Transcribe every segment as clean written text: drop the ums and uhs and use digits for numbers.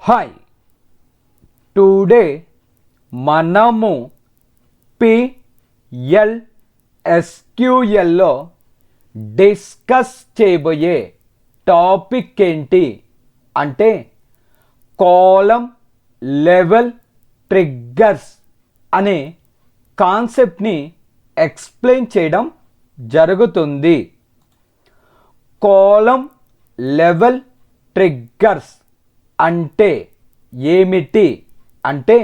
Hi, today మనము PLSQLలో discuss చేయబోయే topic ఏంటి అంటే కాలమ్ లెవెల్ ట్రిగ్గర్స్ అనే కాన్సెప్ట్ని ఎక్స్ప్లెయిన్ చేయడం జరుగుతుంది. కాలమ్ లెవెల్ ట్రిగ్గర్స్ అంటే ఏమిటి అంటే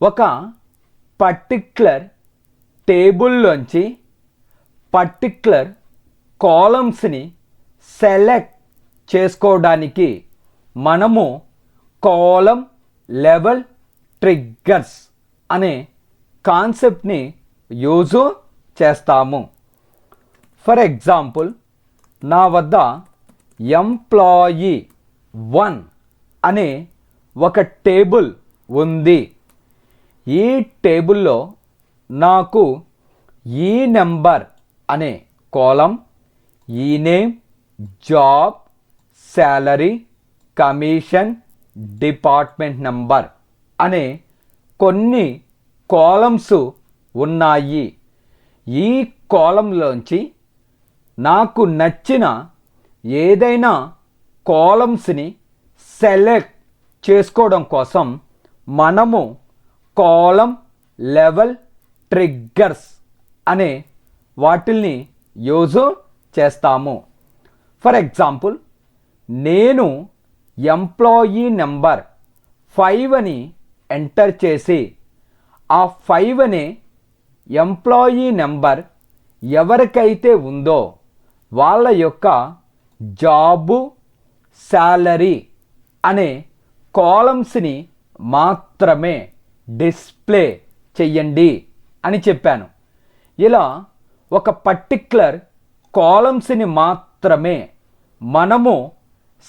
ఒక పర్టిక్యులర్ టేబుల్లోంచి పర్టిక్యులర్ కాలమ్స్ని సెలెక్ట్ చేసుకోవడానికి మనము కాలమ్ లెవెల్ ట్రిగ్గర్స్ అనే కాన్సెప్ట్ని యూజ్ చేస్తాము. ఫర్ ఎగ్జాంపుల్, నా వద్ద ఎంప్లాయీ 1 అనే ఒక టేబుల్ ఉంది. ఈ టేబుల్లో నాకు ఈ నెంబర్ అనే కాలం, ఈ name, job, salary, commission, department number అనే కొన్ని కాలమ్స్ ఉన్నాయి. ఈ కాలంలోంచి నాకు నచ్చిన ఏదైనా కాలమ్స్ని సెలెక్ట్ చేసుకోవడం కోసం మనము కాలమ్ లెవెల్ ట్రిగ్గర్స్ అనే వాటిల్ని యూజ్ చేస్తాము. ఫర్ ఎగ్జాంపుల్, నేను ఎంప్లాయీ నెంబర్ 5 అని ఎంటర్ చేసి ఆ 5 అనే ఎంప్లాయీ నెంబర్ ఎవరికైతే ఉందో వాళ్ళ యొక్క జాబు, శాలరీ అనే కాలమ్స్ని మాత్రమే డిస్ప్లే చెయ్యండి అని చెప్పాను. ఇలా ఒక పర్టిక్యులర్ కాలమ్స్ని మాత్రమే మనము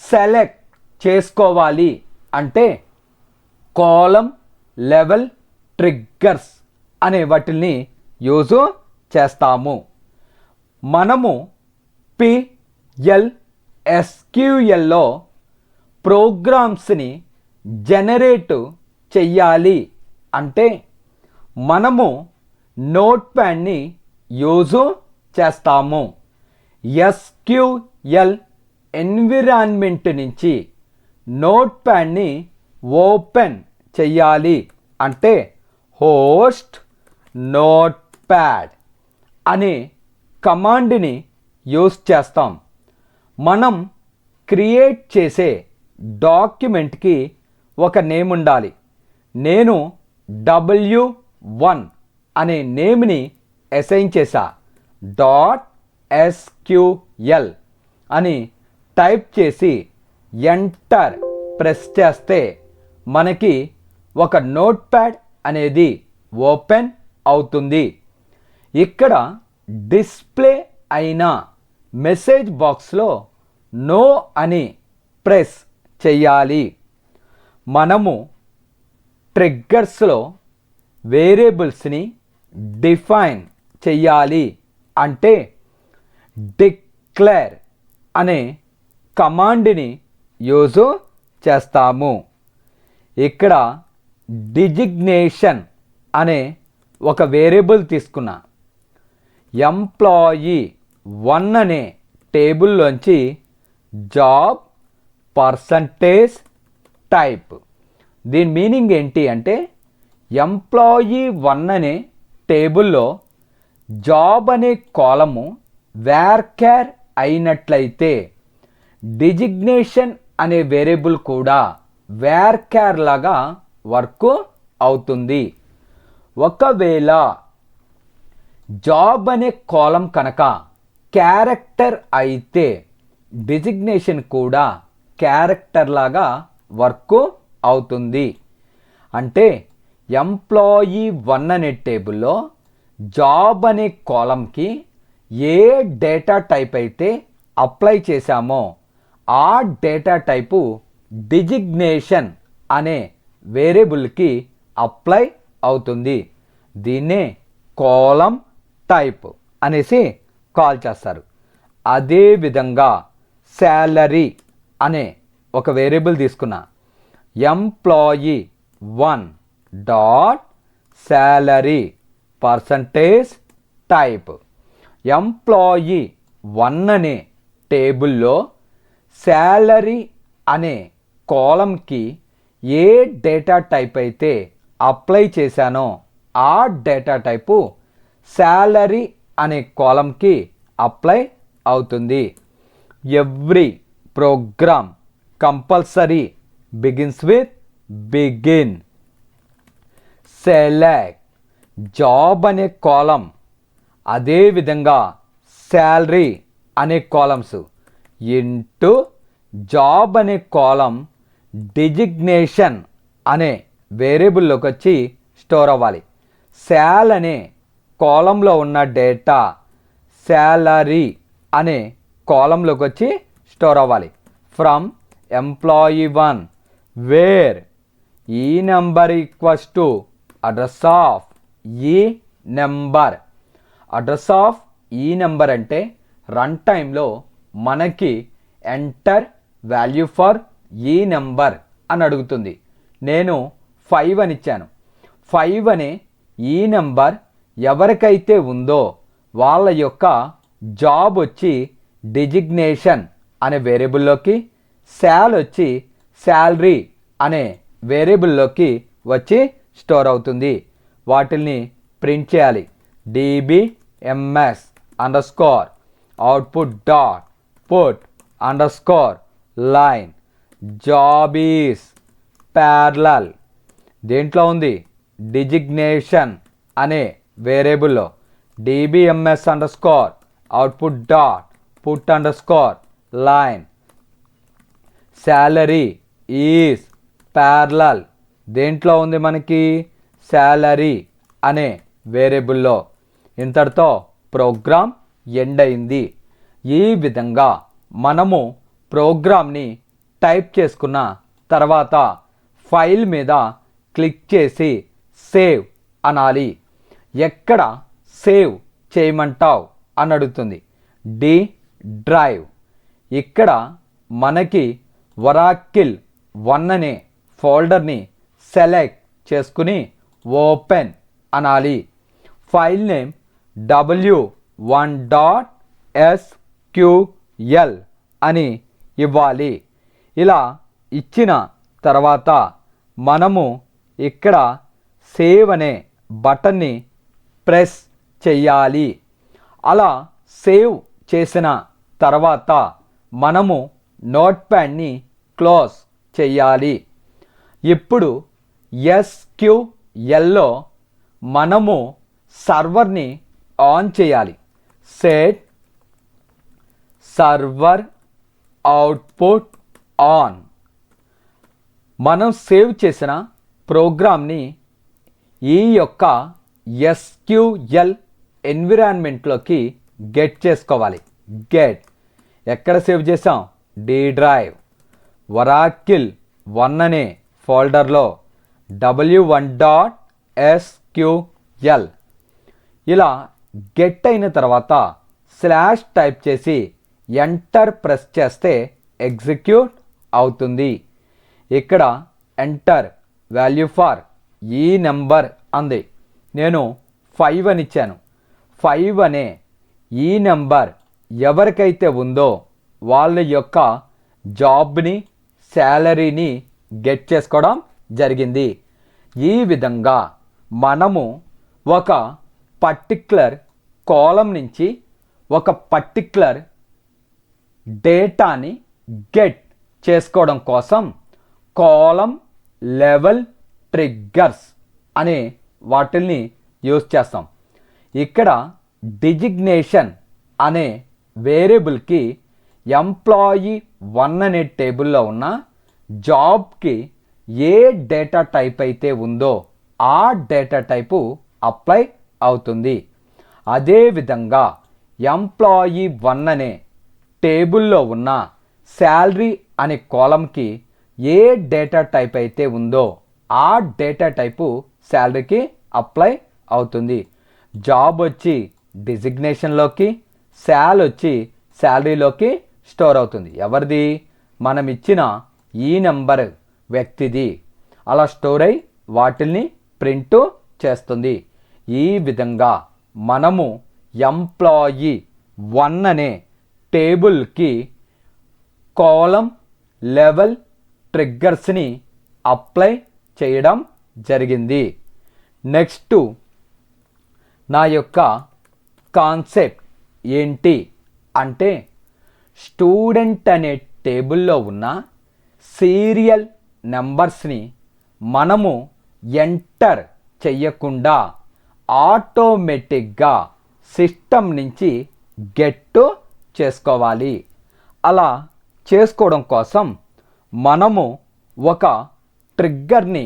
సెలెక్ట్ చేసుకోవాలి అంటే కాలమ్ లెవెల్ ట్రిగ్గర్స్ అనే వాటిని యూజ్ చేస్తాము. మనము PLSQLలో ప్రోగ్రామ్స్ని జనరేట్ చెయ్యాలి అంటే మనము నోట్ప్యాడ్ని యూజ్ చేస్తాము. SQL ఎన్విరాన్మెంట్ నుంచి నోట్ప్యాడ్ని ఓపెన్ చెయ్యాలి అంటే హోస్ట్ నోట్ప్యాడ్ అనే కమాండ్ని యూజ్ చేస్తాం. మనం క్రియేట్ చేసే డాక్యుమెంట్కి ఒక నేమ్ ఉండాలి. నేను W1 అనే నేమ్ని అసైన్ చేశా. .SQL అని టైప్ చేసి ఎంటర్ ప్రెస్ చేస్తే మనకి ఒక నోట్ప్యాడ్ అనేది ఓపెన్ అవుతుంది. ఇక్కడ డిస్ప్లే అయిన మెసేజ్ బాక్స్లో నో అని ప్రెస్ చెయ్యాలి. మనము ట్రిగ్గర్స్లో వేరియబుల్స్ని డిఫైన్ చెయ్యాలి అంటే డిక్లేర్ అనే కమాండ్ని యూజ్ చేస్తాము. ఇక్కడ డిజిగ్నేషన్ అనే ఒక వేరియబుల్ తీసుకున్నా. ఎంప్లాయీ 1 అనే టేబుల్లోంచి జాబ్, పర్సంటేజ్, టైప్. దీని మీనింగ్ ఏంటి అంటే ఎంప్లాయీ 1 అనే టేబుల్లో జాబ్ అనే కాలము వేర్కేర్ అయినట్లయితే డిజిగ్నేషన్ అనే వేరియబుల్ కూడా వేర్కేర్ లాగా వర్క్ అవుతుంది. ఒకవేళ జాబ్ అనే కాలం కనుక క్యారెక్టర్ అయితే డిజిగ్నేషన్ కూడా క్యారెక్టర్ లాగా వర్క్ అవుతుంది. అంటే ఎంప్లాయీ 1 అనే టేబుల్లో జాబ్ అనే కాలంకి ఏ డేటా టైప్ అయితే అప్లై చేశామో ఆ డేటా టైపు డిజిగ్నేషన్ అనే వేరియబుల్కి అప్లై అవుతుంది. దీన్నే కాలం టైప్ అనేసి కాల్ చేస్తారు. అదేవిధంగా శాలరీ అనే ఒక వేరియబుల్ తీసుకున్నా, employee 1 dot salary percentage type. Employee 1 అనే టేబుల్లో శాలరీ అనే కాలంకి ఏ డేటా టైప్ అయితే అప్లై చేశానో ఆ డేటా టైపు శాలరీ అనే కాలంకి అప్లై అవుతుంది. Every program compulsory begins with begin. Select job అనే కాలం, అదేవిధంగా శాలరీ అనే కాలమ్స్ ఇంటూ జాబ్ అనే కాలం డిజిగ్నేషన్ అనే వేరియబుల్లోకి వచ్చి స్టోర్ అవ్వాలి. శాల్ అనే కాలంలో ఉన్న డేటా శాలరీ అనే కాలంలోకి వచ్చి స్టోర్ అవ్వాలి. ఫ్రమ్ ఎంప్లాయీ 1 వేర్ ఈ number equals to address of ఈ నెంబర్. అడ్రస్ ఆఫ్ ఈ నెంబర్ అంటే రన్ టైంలో మనకి ఎంటర్ వాల్యూ ఫర్ ఈ నెంబర్ అని అడుగుతుంది. నేను 5 అని ఇచ్చాను. 5 అనే ఈ నెంబర్ ఎవరికైతే ఉందో వాళ్ళ యొక్క జాబ్ వచ్చి డిజిగ్నేషన్ అనే వేరియబుల్లోకి, శాల్ వచ్చి శాలరీ అనే వేరియబుల్లోకి వచ్చి స్టోర్ అవుతుంది. వాటిని ప్రింట్ చేయాలి. dbms underscore output dot put underscore line job is parallel. దేంట్లో ఉంది? డిజిగ్నేషన్ అనే వేరియబుల్లో. dbms underscore output dot put underscore line salary is parallel. దేంట్లో ఉంది మనకి? శాలరీ అనే వేరియబుల్లో. ఇంతటితో ప్రోగ్రామ్ ఎండ్ అయింది. ఈ విధంగా మనము ప్రోగ్రామ్ని టైప్ చేసుకున్న తర్వాత ఫైల్ మీద క్లిక్ చేసి సేవ్ అనాలి. ఎక్కడ సేవ్ చేయమంటావు అని అడుగుతుంది. D drive. ఇక్కడ మనకి ఒరాకిల్ 1 అనే ఫోల్డర్ని సెలెక్ట్ చేసుకుని ఓపెన్ అనాలి. ఫైల్ నేమ్ w1.sql అని ఇవ్వాలి. ఇలా ఇచ్చిన తర్వాత మనము ఇక్కడ సేవ్ అనే బటన్ని ప్రెస్ చెయ్యాలి. అలా సేవ్ చేసిన తర్వాత మనము నోట్ప్యాడ్ని క్లోజ్ చెయ్యాలి. ఇప్పుడు SQLలో మనము సర్వర్ని ఆన్ చేయాలి. Set server output on. మనం సేవ్ చేసిన ప్రోగ్రామ్ని ఈ యొక్క SQL ఎన్విరాన్మెంట్లోకి గెట్ చేసుకోవాలి. గెట్ ఎక్కడ సేవ్ చేసాం? డి డ్రైవ్ ఒరాకిల్ 1 అనే ఫోల్డర్లో w1.sql. ఇలా గెట్ అయిన తర్వాత స్లాష్ టైప్ చేసి ఎంటర్ ప్రెస్ చేస్తే ఎగ్జిక్యూట్ అవుతుంది. ఇక్కడ ఎంటర్ వాల్యూ ఫర్ ఈ నెంబర్ అంది. నేను 5 అని ఇచ్చాను. 5 అనే ఈ నెంబర్ ఎవరికైతే ఉందో వాళ్ళ యొక్క జాబ్ని శాలరీని గెట్ చేసుకోవడం జరిగింది. ఈ విధంగా మనము ఒక పర్టిక్యులర్ కాలం నుంచి ఒక పర్టిక్యులర్ డేటాని గెట్ చేసుకోవడం కోసం కాలం లెవెల్ ట్రిగ్గర్స్ అనే వాటిల్ని యూజ్ చేస్తాం. ఇక్కడ డిజిగ్నేషన్ అనే వేరియబుల్కి ఎంప్లాయీ 1 అనే టేబుల్లో ఉన్న జాబ్కి ఏ డేటా టైప్ అయితే ఉందో ఆ డేటా టైపు అప్లై అవుతుంది. అదేవిధంగా ఎంప్లాయీ 1 అనే టేబుల్లో ఉన్న శాలరీ అనే కాలంకి ఏ డేటా టైప్ అయితే ఉందో ఆ డేటా టైపు శాలరీకి అప్లై అవుతుంది. జాబ్ వచ్చి డిజిగ్నేషన్లోకి, శాల్ వచ్చి శాలరీలోకి స్టోర్ అవుతుంది. ఎవరిది? మనం ఇచ్చిన ఈ నెంబర్ వ్యక్తిది అలా స్టోర్ అయి వాటిల్ని ప్రింట్ చేస్తుంది. ఈ విధంగా మనము ఎంప్లాయీ 1 అనే టేబుల్కి కాలం లెవెల్ ట్రిగ్గర్స్ని అప్లై చేయడం జరిగింది. నెక్స్ట్ నా యొక్క కాన్సెప్ట్ ఏంటి అంటే స్టూడెంట్ అనే టేబుల్లో ఉన్న సీరియల్ నెంబర్స్ని మనము ఎంటర్ చెయ్యకుండా ఆటోమేటిక్గా సిస్టమ్ నుంచి గెట్ చేసుకోవాలి. అలా చేసుకోవడం కోసం మనము ఒక ట్రిగ్గర్ని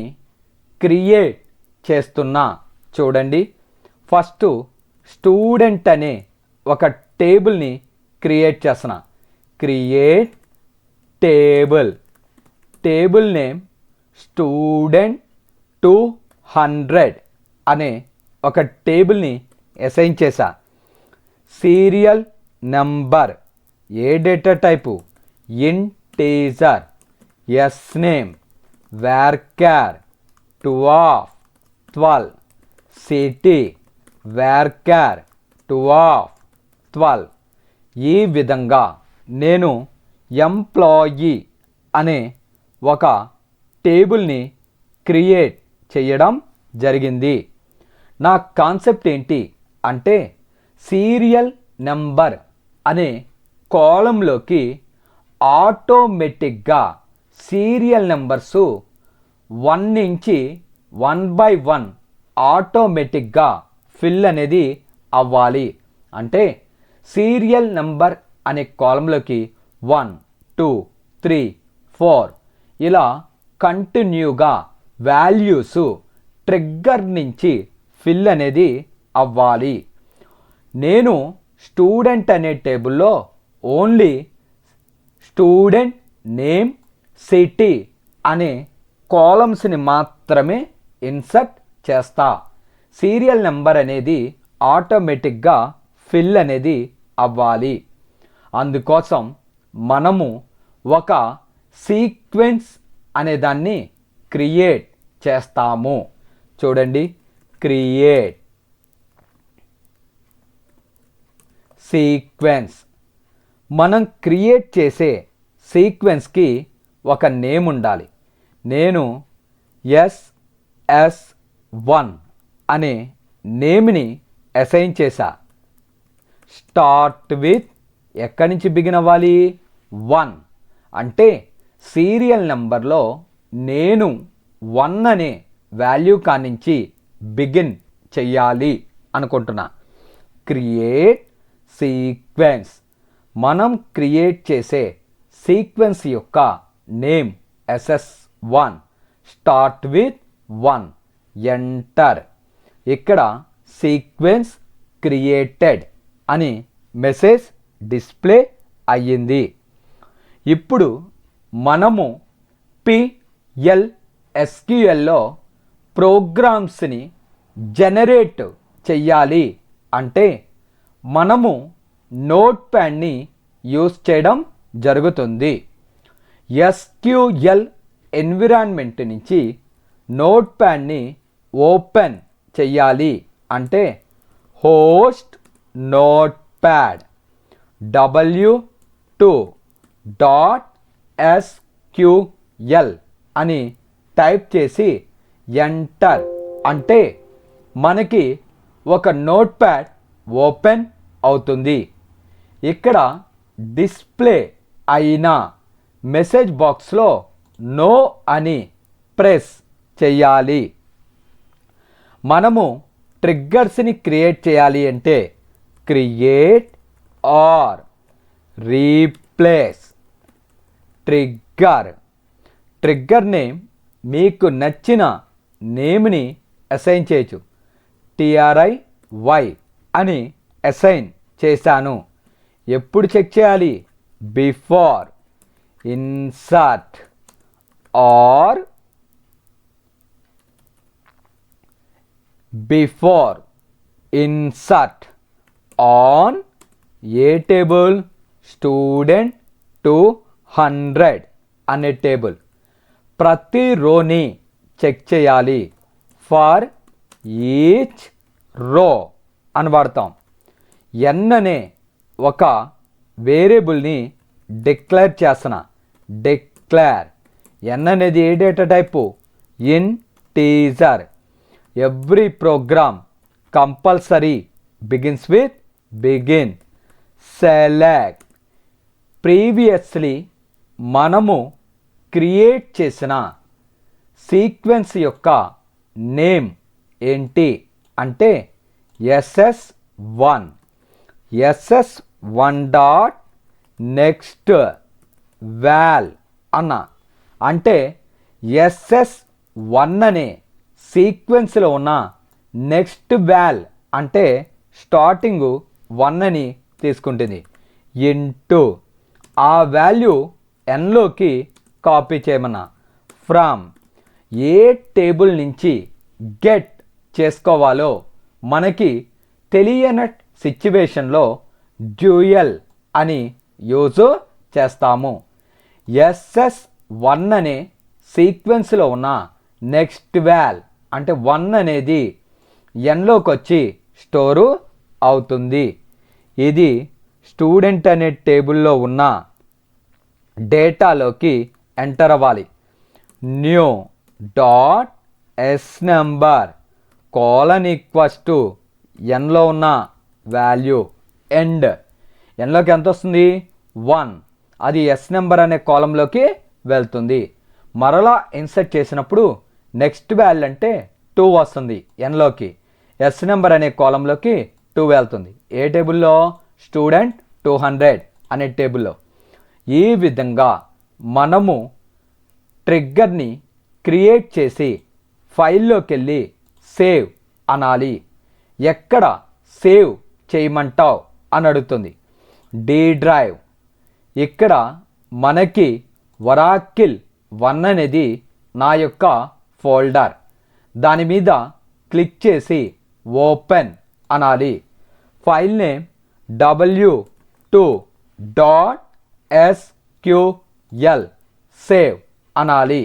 క్రియేట్ చేస్తున్నా. చూడండి, ఫస్ట్ స్టూడెంట్ అనే ఒక టేబుల్ని క్రియేట్ చేస్తున్నా. క్రియేట్ టేబుల్ నేమ్ స్టూడెంట్ 200 అనే ఒక టేబుల్ని అసైన్ చేశా. సీరియల్ నెంబర్ ఏ data type integer, S name varchar 2/12, city varchar 2/12. ఈ విధంగా నేను ఎంప్లాయీ అనే ఒక టేబుల్ని క్రియేట్ చేయడం జరిగింది. నా కాన్సెప్ట్ ఏంటి అంటే సీరియల్ నెంబర్ అనే కాలంలోకి ఆటోమేటిక్గా సీరియల్ నెంబర్సు 1 నుంచి 1 by 1 ఆటోమేటిక్గా ఫిల్ అనేది అవ్వాలి. అంటే సీరియల్ నెంబర్ అనే కాలంలోకి 1, 2, 3, 4 ఇలా కంటిన్యూగా వాల్యూస్ ట్రిగ్గర్ నుంచి ఫిల్ అనేది అవ్వాలి. నేను స్టూడెంట్ అనే టేబుల్లో ఓన్లీ స్టూడెంట్ నేమ్, సిటీ అనే కాలమ్స్ని మాత్రమే ఇన్సర్ట్ చేస్తా. సీరియల్ నెంబర్ అనేది ఆటోమేటిక్గా ఫిల్ అనేది అవ్వాలి. అందుకోసం మనము ఒక సీక్వెన్స్ అనే దాన్ని క్రియేట్ చేస్తాము. చూడండి, క్రియేట్ సీక్వెన్స్. మనం క్రియేట్ చేసే సీక్వెన్స్కి ఒక నేమ్ ఉండాలి. నేను SS1 అనే నేమ్ని అసైన్ చేశా. స్టార్ట్ విత్ ఎక్కడి నుంచి బిగిన్ అవ్వాలి? 1 అంటే సీరియల్ నెంబర్లో నేను 1 అనే వాల్యూ కానించి బిగిన్ చెయ్యాలి అనుకుంటున్నా. Create sequence. మనం క్రియేట్ చేసే సీక్వెన్స్ యొక్క name SS1. Start with 1. Enter. ఇక్కడ సీక్వెన్స్ క్రియేటెడ్ అని మెసేజ్ డిస్ప్లే అయ్యింది. ఇప్పుడు మనము PLSQLలో ప్రోగ్రామ్స్ని జనరేట్ చెయ్యాలి అంటే మనము నోట్ ప్యాడ్ని యూస్ చేయడం జరుగుతుంది. SQL ఎన్విరాన్మెంట్ నుంచి నోట్ ప్యాడ్ని ఓపెన్ చెయ్యాలి అంటే హోస్ట్ నోట్ ప్యాడ్ w2.sql అని టైప్ చేసి ఎంటర్ అంటే మనకి ఒక నోట్ ప్యాడ్ ఓపెన్ అవుతుంది. ఇక్కడ డిస్ప్లే అయిన మెసేజ్ బాక్స్లో నో అని ప్రెస్ చేయాలి. మనము ట్రిగ్గర్స్ని క్రియేట్ చేయాలి అంటే create are replace trigger name మీకు నచ్చిన నేమ్ని అసైన్ చేయొచ్చు. TRIY అని అసైన్ చేశాను. ఎప్పుడు చెక్ చేయాలి? Before insert are before insert on a table? Student 200 అనే టేబుల్. ప్రతి రోని చెక్ చేయాలి. ఫర్ ఈచ్ రో అని వాడతాం. ఎన్ అనే ఒక వేరియబుల్ని డిక్లేర్ చేస్తున్నా. డిక్లేర్. ఎన్ అనేది ఏ data type? Integer. Every program compulsory begins with begin. Select. Previously మనము క్రియేట్ చేసిన సీక్వెన్స్ యొక్క నేమ్ ఏంటి అంటే SS1. SS1 dot next wall అన్న. అంటే SS1 అనే సీక్వెన్స్లో ఉన్న నెక్స్ట్ వాల్ అంటే స్టార్టింగ్ 1 అని తీసుకుంటుంది. ఇంటూ ఆ వాల్యూ ఎన్లోకి కాపీ చేయమన్నా. ఫ్రమ్ ఏ టేబుల్ నుంచి గెట్ చేసుకోవాలో మనకి తెలియని సిచ్యువేషన్లో డ్యూయల్ అని యూజ్ చేస్తాము. SS1 అనే సీక్వెన్స్లో ఉన్న నెక్స్ట్ వాల్ అంటే 1 అనేది ఎన్లోకి వచ్చి స్టోరు అవుతుంది. ఇది స్టూడెంట్ అనే టేబుల్లో ఉన్న డేటాలోకి ఎంటర్ అవ్వాలి. New dot S number colon equals to ఎన్లో ఉన్న వాల్యూ ఎండ్. ఎన్లోకి ఎంత వస్తుంది? 1. అది ఎస్ నెంబర్ అనే కాలంలోకి వెళ్తుంది. మరలా ఇన్సర్ట్ చేసినప్పుడు నెక్స్ట్ వాల్యూ అంటే 2 వస్తుంది ఎన్లోకి. ఎస్ నెంబర్ అనే కాలంలోకి 2 వెళ్తుంది. ఏ టేబుల్లో? స్టూడెంట్ 200 అనే టేబుల్లో. ఈ విధంగా మనము ట్రిగ్గర్ని క్రియేట్ చేసి ఫైల్లోకి వెళ్ళి సేవ్ అనాలి. ఎక్కడ సేవ్ చేయమంటావు అని అడుగుతుంది. D drive. ఇక్కడ మనకి ఒరాకిల్ 1 అనేది నా యొక్క ఫోల్డర్. దాని మీద క్లిక్ చేసి ఓపెన్ అనాలి. ఫైల్ నేమ్ w2.sql సేవ్ అనాలి.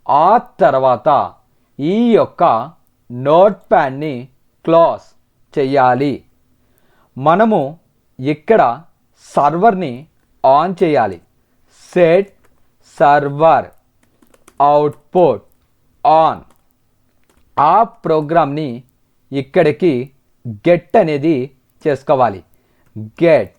ఆ తర్వాత ఈ యొక్క నోట్ ప్యాడ్ని క్లోజ్ చేయాలి. మనము ఇక్కడ సర్వర్ని ఆన్ చేయాలి. Set server output on. ఆ ప్రోగ్రామ్ని ఇక్కడికి గెట్ అనేది చేసుకోవాలి. గెట్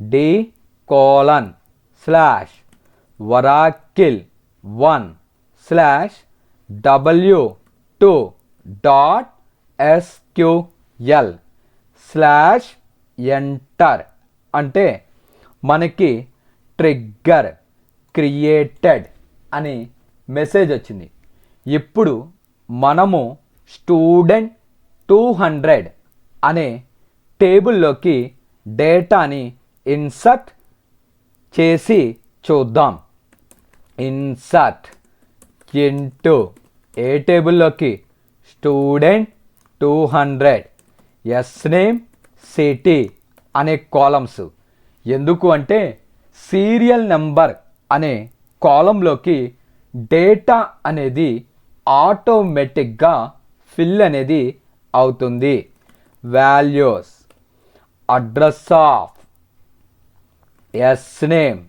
d://oracle1/w2.sql/enter అంటే మనకి ట్రిగ్గర్ క్రియేటెడ్ అని మెసేజ్ వచ్చింది. ఇప్పుడు మనము స్టూడెంట్ 200 అనే టేబుల్లోకి డేటాని ఇన్సర్ట్ చేసి చూద్దాం. ఇన్సర్ట్ ఇంటూ ఏ టేబుల్లోకి? స్టూడెంట్ 200 ఎస్ నేమ్ సిటీ అనే కాలమ్స్. ఎందుకు అంటే సీరియల్ నెంబర్ అనే కాలంలోకి డేటా అనేది ఆటోమేటిక్గా ఫిల్ అనేది అవుతుంది. Values address of S name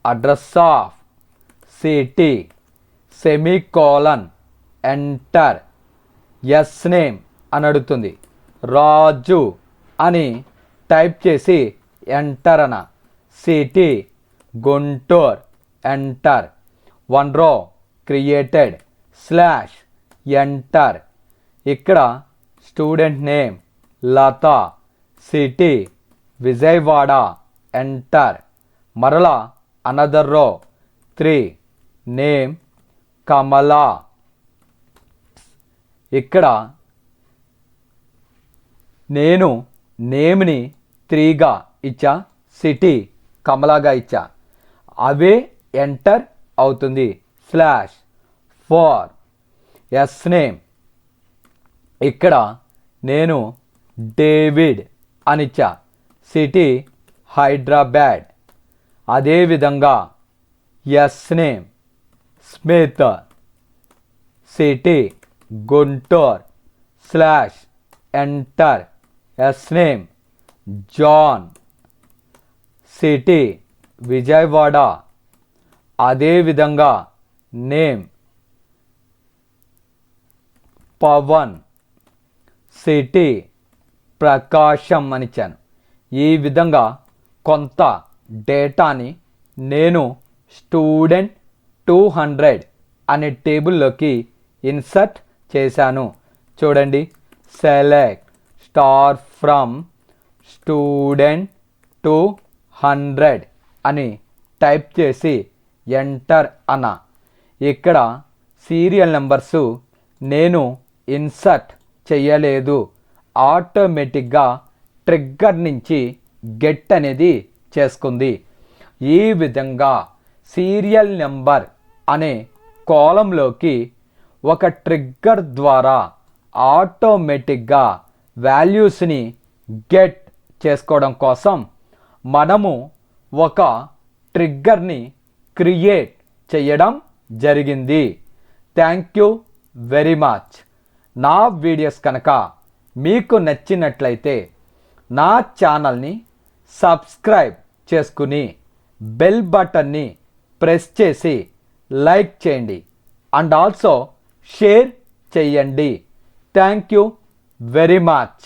address of city semicolon enter. S name అని అడుగుతుంది. రాజు అని టైప్ చేసి ఎంటర్ అన. City Guntur enter. 1 రో క్రియేటెడ్ స్లాష్ ఎంటర్. ఇక్కడ స్టూడెంట్ నేమ్ లత, సిటీ విజయవాడ ఎంటర్. మరలా అనదర్ రో 3 నేమ్ కమలా. ఇక్కడ నేను నేమ్ని 3గా ఇచ్చా, సిటీ కమలాగా ఇచ్చా. అవే ఎంటర్ అవుతుంది. Slash 4 S name. ఇక్కడ నేను డేవిడ్ అనిచ్చా, సిటీ హైదరాబాద్. అదేవిధంగా S name Smith, city Guntur, slash enter, S name John, city Vijayawada, అదేవిధంగా నేమ్ పవన్, సిటీ ప్రకాశం అని ఇచ్చాను. ఈ విధంగా కొంత డేటాని నేను స్టూడెంట్ 200 అనే టేబుల్లోకి ఇన్సర్ట్ చేశాను. చూడండి, సెలెక్ట్ స్టార్ ఫ్రమ్ స్టూడెంట్ 200 అని టైప్ చేసి ఎంటర్ అన్న. ఇక్కడ సీరియల్ నెంబర్సు నేను ఇన్సర్ట్ చేయలేదు, ఆటోమేటిక్గా ట్రిగ్గర్ నుంచి గెట్ అనేది చేసుకుంది. ఈ విధంగా సీరియల్ నెంబర్ అనే కాలంలోకి ఒక ట్రిగ్గర్ ద్వారా ఆటోమేటిక్గా వాల్యూస్ని గెట్ చేసుకోవడం కోసం మనము ఒక ట్రిగ్గర్ని క్రియేట్ చేయడం జరిగింది. Thank you very much. నా వీడియోస్ కనుక మీకు నచ్చినట్లయితే నా ఛానల్ని సబ్స్క్రైబ్ చేసుకుని బెల్ బటన్ని ప్రెస్ చేసి లైక్ చేయండి అండ్ ఆల్సో షేర్ చేయండి. Thank you very much.